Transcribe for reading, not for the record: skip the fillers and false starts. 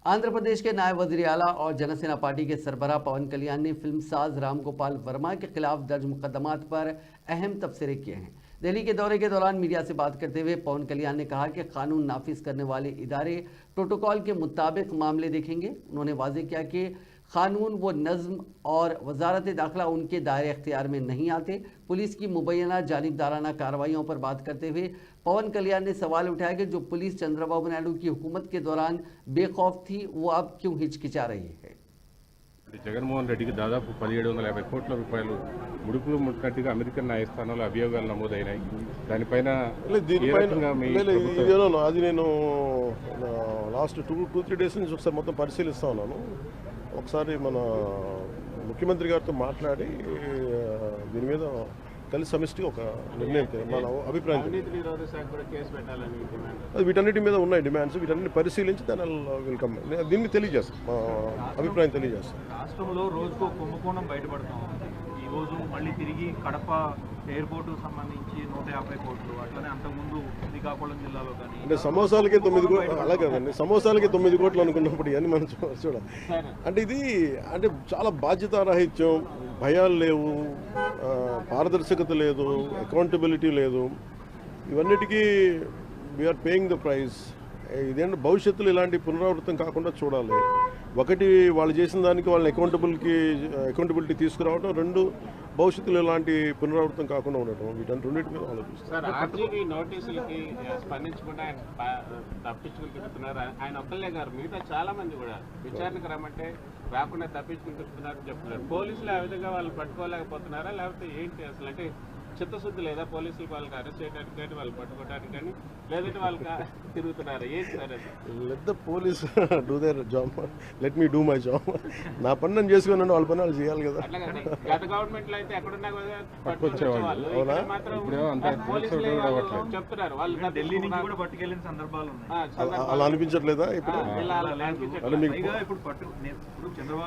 आंध्र प्रदेश के नायब वज़ीर आला और जनसेना पार्टी के सरबराह पवन कल्याण ने फिल्मसाज रामगोपाल वर्मा के खिलाफ दर्ज मुकदमात पर अहम तबसरे किए हैं। दिल्ली के दौरे के दौरान मीडिया से बात करते हुए पवन कल्याण ने कहा कि कानून नाफिज करने वाले इदारे प्रोटोकॉल के मुताबिक मामले देखेंगे। उन्होंने वाजे किया कि कानून व नज़्म और वजारत दाखिला उनके दायरे अख्तियार में नहीं आते। पुलिस की मुबैना जानिबदाराना कार्रवाइयों पर बात करते हुए पवन कल्याण ने सवाल उठाया कि जो पुलिस चंद्रबाबू नायडू की हुकूमत के दौरान बेखौफ थी वो अब क्यों हिचकिचा रही है। జగన్మోహన్ రెడ్డికి దాదాపు 1750 కోట్ల రూపాయలు ముడుపులు ముట్టినట్టుగా అమెరికన్ న్యాయస్థానంలో అభియోగాలు నమోదైనాయి. దానిపైన అది నేను లాస్ట్ 2-3 డేస్ నుంచి ఒకసారి మొత్తం పరిశీలిస్తా ఉన్నాను. ఒకసారి మన ముఖ్యమంత్రి గారితో మాట్లాడి దీని మీద కలిసి సమిష్టి ఒక నిర్ణయం మన అభిప్రాయం వీటన్నిటి మీద ఉన్నాయి డిమాండ్స్. వీటన్నిటి పరిశీలించి దాని వెల్కమ్ దీన్ని తెలియజేస్తాం, మా అభిప్రాయం తెలియజేస్తాం. రాష్ట్రంలో రోజుకు కుంభకోణం బయటపడతాం. ఈ రోజు మళ్ళీ తిరిగి కడప ఎయిర్పోర్టు సంబంధించి 150 కోట్లు, అట్లనే అంతకుముందు శ్రీకాకుళం జిల్లాలో కానీ అంటే సమోసాలకి 9 కోట్లు, అలాగే కదండి, సమోసాలకి 9 కోట్లు అనుకున్నప్పుడు ఇవన్నీ మనం చూడాలి. అంటే ఇది అంటే చాలా బాధ్యతారాహిత్యం, భయాలు లేవు, పారదర్శకత లేదు, అకౌంటబిలిటీ లేదు. ఇవన్నిటికీ వీఆర్ పేయింగ్ ద ప్రైస్. ఇదేంటి భవిష్యత్తులో ఇలాంటి పునరావృతం కాకుండా చూడాలి. ఒకటి వాళ్ళు చేసిన దానికి వాళ్ళని అకౌంటబిలిటీ తీసుకురావడం, రెండు భవిష్యత్తులో ఇలాంటి పునరావృతం కాకుండా ఉండటం. వీటన్ని రెండింటి మీద ఆలోచిస్తారు. ఆర్జీవీ నోటీసులకి స్పందించకుండా ఆయన తప్పించుకుని తిరుగుతున్నారు. ఆయన ఒక్కళ్ళే గారు, మిగతా చాలా మంది కూడా విచారణకు రమ్మంటే రాకుండా తప్పించుకుని తిరుగుతున్నారని చెప్తున్నారు. పోలీసులు ఆ విధంగా వాళ్ళు పట్టుకోలేకపోతున్నారా, లేకపోతే ఏంటి అసలు? అంటే చిత్తశుద్ధి లేదా పోలీసులు వాళ్ళకి అరెస్ట్ చేయడానికి కానీ వాళ్ళు పట్టుకోవడానికి కానీ, లేదంటే వాళ్ళకి తిరుగుతున్నారు? ఏంటి సార్ అది? Let the police do their job, let me do my job. నా పని నేను చేసుకున్నాను, వాళ్ళ పని వాళ్ళు చేయాలి కదా. అట్లాగండి, గత గవర్నమెంట్ లో అయితే ఎక్కడున్నా పట్టుకొచ్చేవాళ్ళు. చెప్తున్నారు వాళ్ళు ఢిల్లీ నుంచి కూడా పట్టుకెళ్ళిన సందర్భాలు ఉన్నాయి. అలా అనిపించట్లేదా ఇప్పుడు? అనిపించట్లేదు. ఇప్పుడు చంద్రబాబు